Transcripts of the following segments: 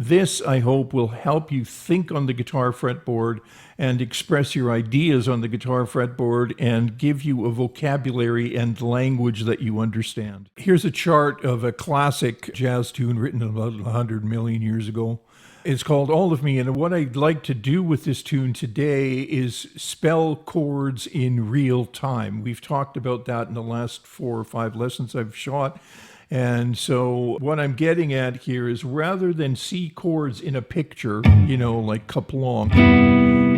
This, I hope, will help you think on the guitar fretboard and express your ideas on the guitar fretboard and give you a vocabulary and language that you understand. Here's a chart of a classic jazz tune written about 100 million years ago. It's called All of Me, and what I'd like to do with this tune today is spell chords in real time. We've talked about that in the last 4 or 5 lessons I've shot. And so what I'm getting at here is rather than see chords in a picture, like Kaplong,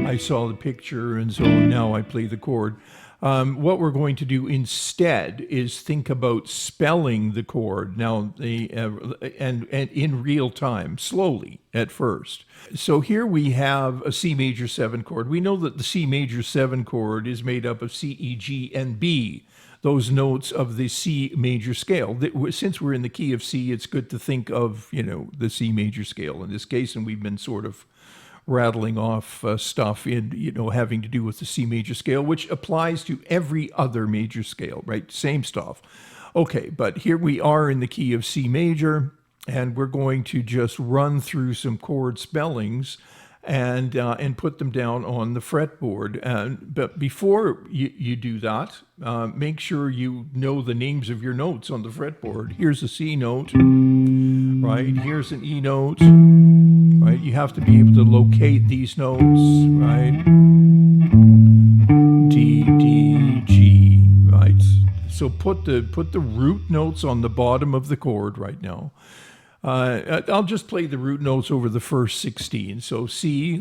I saw the picture and so now I play the chord. What we're going to do instead is think about spelling the chord now, and in real time, slowly at first. So here we have a C major 7 chord. We know that the C major 7 chord is made up of C, E, G, and B. Those notes of the C major scale. Since we're in the key of C, it's good to think of, the C major scale in this case, and we've been sort of rattling off stuff in, having to do with the C major scale, which applies to every other major scale, right? Same stuff. Okay, but here we are in the key of C major, and we're going to just run through some chord spellings and put them down on the fretboard. But before you do that, make sure you know the names of your notes on the fretboard. Here's a C note, right? Here's an E note, right? You have to be able to locate these notes, right? D, D, G, right? So put the root notes on the bottom of the chord right now. I'll just play the root notes over the first 16. So C, E,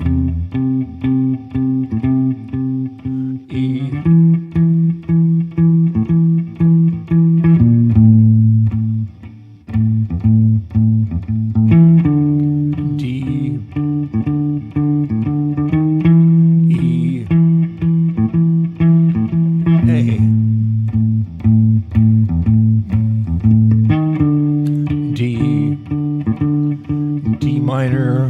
D, E, A, D, D minor.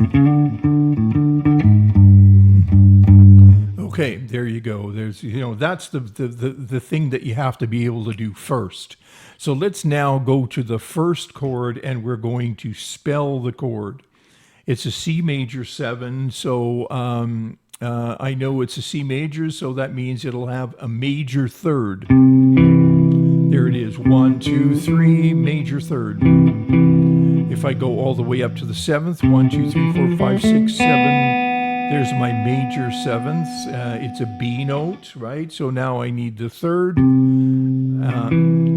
Okay, there you go. There's, that's the thing that you have to be able to do first. So let's now go to the first chord and we're going to spell the chord. It's a C major 7, so I know it's a C major, so that means it'll have a major third. There it is, 1, 2, 3, major third. If I go all the way up to the 7th, 1, 2, 3, 4, 5, 6, 7, there's my major 7th. It's a B note, right? So now I need the 3rd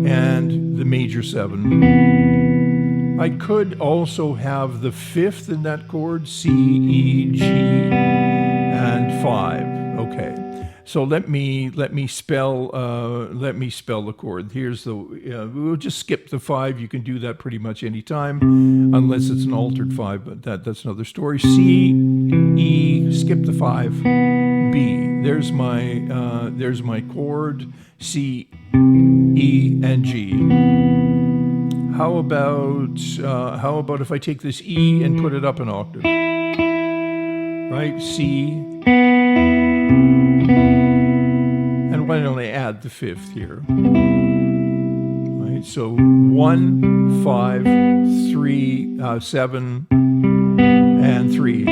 and the major 7. I could also have the 5th in that chord, C, E, G, and 5. Okay. So let me spell the chord. Here's the we'll just skip the 5. You can do that pretty much any time, unless it's an altered 5. But that's another story. C, E, skip the 5. B. There's my chord. C, E, and G. How about if I take this E and put it up an octave? Right, C. And why don't I add the 5th here? Right, so 1, 5, 3, 7, and 3.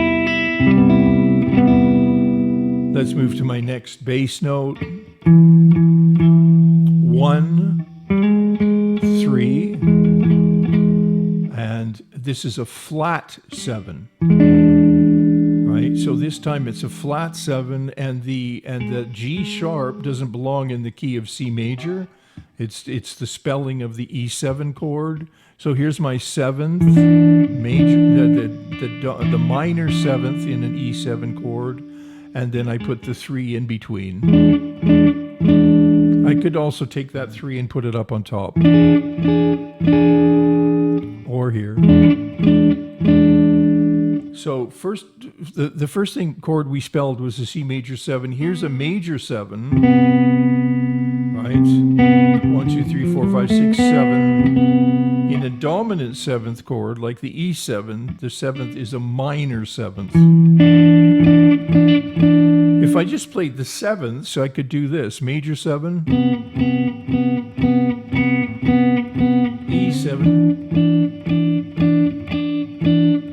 Let's move to my next bass note. 1, 3, and this is a flat 7. Right, so this time it's a flat 7, and the G sharp doesn't belong in the key of C major. It's the spelling of the E7 chord. So here's my 7th major, the minor 7th in an E7 chord, and then I put the 3 in between. I could also take that 3 and put it up on top, or here. So first, the first chord we spelled was a C major 7. Here's a major 7, right? 1, 2, 3, 4, 5, 6, 7. In a dominant 7th chord, like the E7, the 7th is a minor 7th. If I just played the 7th, so I could do this, major 7, E7,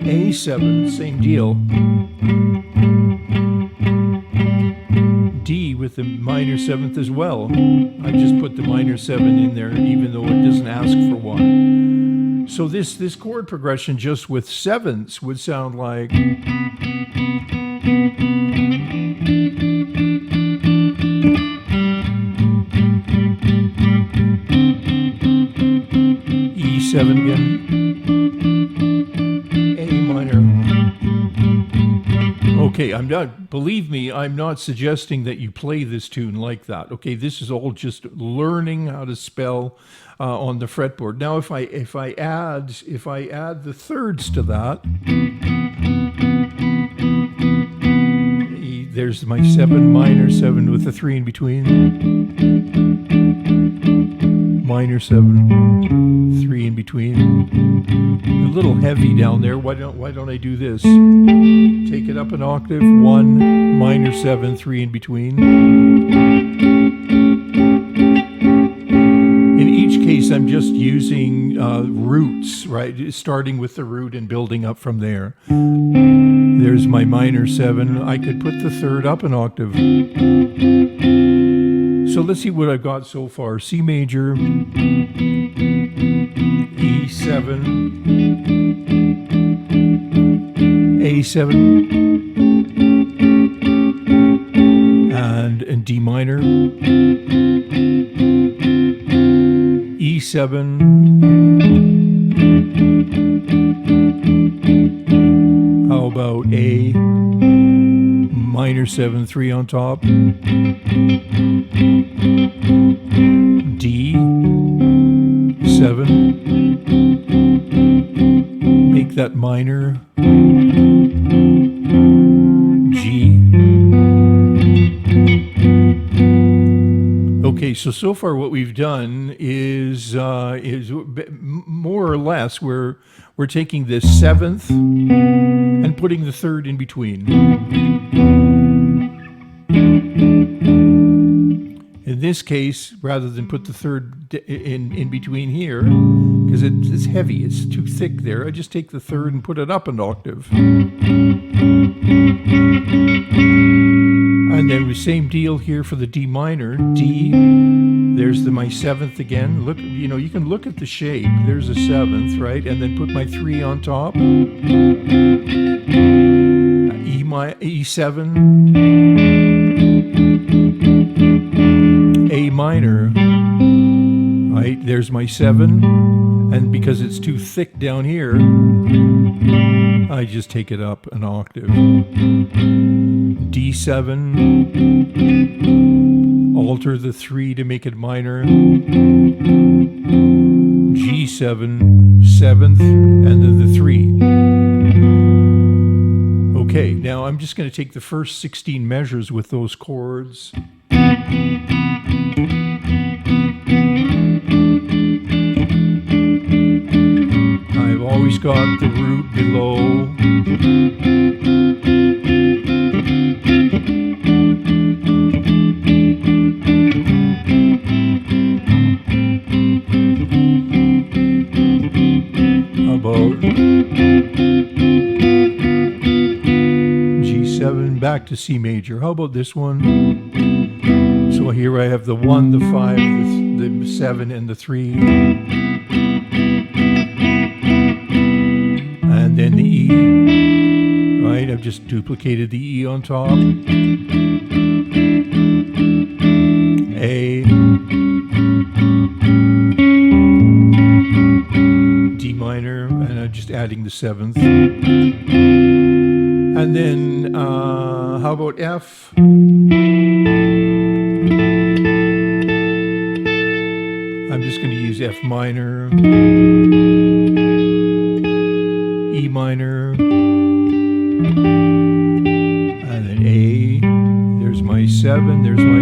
A7, E7, same deal. D with the minor 7th as well. I just put the minor 7 in there even though it doesn't ask for one. So this chord progression just with 7ths would sound like E7 again, A minor. Okay, believe me, I'm not suggesting that you play this tune like that. Okay, this is all just learning how to spell on the fretboard. Now, if I add the thirds to that, there's my 7, minor 7 with the 3 in between, minor 7, 3 in between. A little heavy down there. Why don't I do this? Take it up an octave, 1, minor 7, 3 in between. In each case, I'm just using roots, right? Starting with the root and building up from there. There's my minor 7. I could put the third up an octave. So let's see what I've got so far. C major, E7, A7, and D minor, E7, how about A, minor 7, 3 on top, D, 7, make that minor, G. Okay, so far what we've done is more or less we're taking this 7th and putting the 3rd in between. In this case, rather than put the 3rd in between here, because it's heavy, it's too thick there, I just take the 3rd and put it up an octave. And then the same deal here for the D minor, D, there's my 7th again. Look, you can look at the shape. There's a 7th, right? And then put my 3 on top. E7, A minor, right? There's my 7, and because it's too thick down here, I just take it up an octave. D7, alter the 3 to make it minor, G7, 7th, and then the 3. Okay, now I'm just going to take the first 16 measures with those chords. I've always got the root below. How about G7 back to C major? How about this one? So here I have the 1, the 5, the 7, and the 3. And then the E, right? I've just duplicated the E on top. A, D minor, and I'm just adding the 7th. And then, how about F? I'm just going to use F minor, E minor, and then A. There's my 7, there's my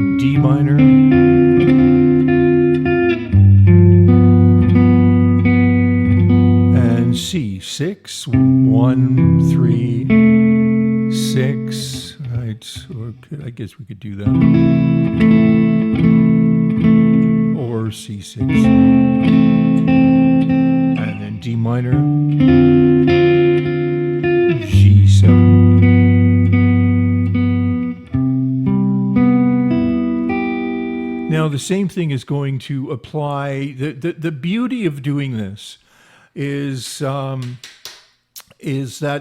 3, D minor, and C. 6, 1, 3, 6. Right, or I guess we could do that. Or C6. And then D minor, G7. Now, the same thing is going to apply. The beauty of doing this is that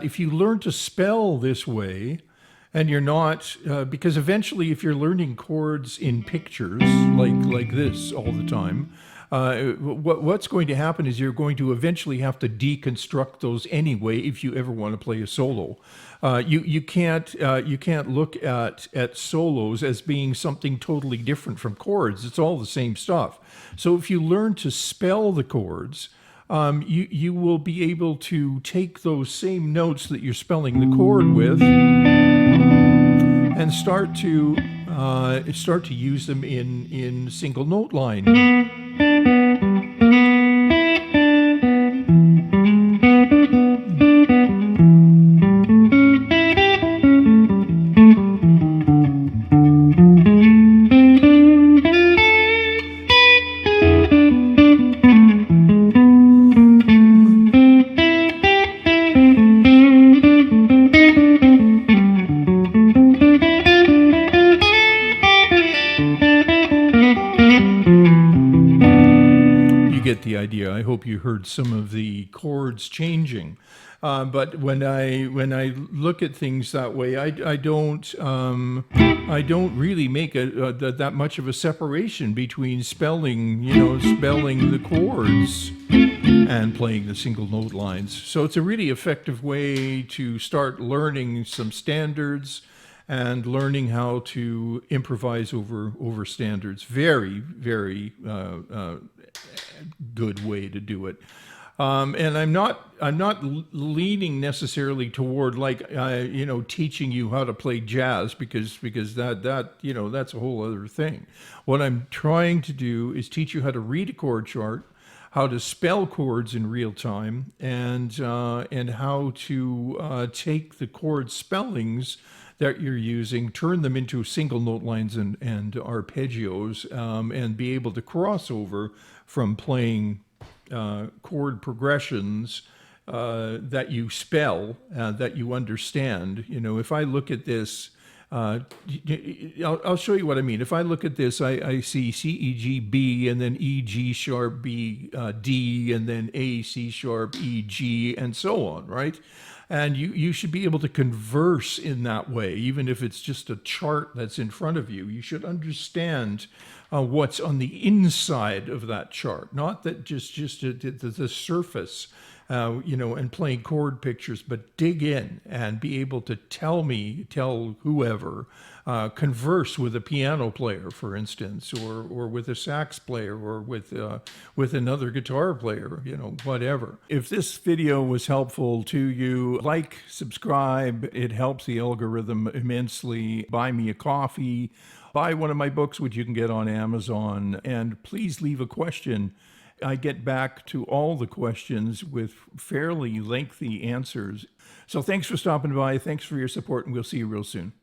if you learn to spell this way, and you're not, because eventually if you're learning chords in pictures like this all the time, what's going to happen is you're going to eventually have to deconstruct those anyway if you ever want to play a solo. You can't look at solos as being something totally different from chords. It's all the same stuff. So if you learn to spell the chords, you will be able to take those same notes that you're spelling the chord with and start to use them in single note line. Get the idea. I hope you heard some of the chords changing. But when I look at things that way, I don't really make that much of a separation between spelling the chords and playing the single note lines. So it's a really effective way to start learning some standards and learning how to improvise over standards. Very, very good way to do it. And I'm not leaning necessarily toward teaching you how to play jazz because that's a whole other thing. What I'm trying to do is teach you how to read a chord chart, how to spell chords in real time, and how to take the chord spellings that you're using, turn them into single note lines and arpeggios, and be able to cross over from playing chord progressions that you spell, that you understand. If I look at this, I'll show you what I mean. If I look at this, I see C, E, G, B, and then E, G sharp, B, D, and then A, C sharp, E, G, and so on, right? And you should be able to converse in that way, even if it's just a chart that's in front of you. You should understand what's on the inside of that chart, not that just the surface, and playing chord pictures, but dig in and be able to tell whoever, converse with a piano player, for instance, or with a sax player, or with another guitar player, whatever. If this video was helpful to you, like, subscribe. It helps the algorithm immensely. Buy me a coffee. Buy one of my books, which you can get on Amazon, and please leave a question. I get back to all the questions with fairly lengthy answers. So thanks for stopping by. Thanks for your support, and we'll see you real soon.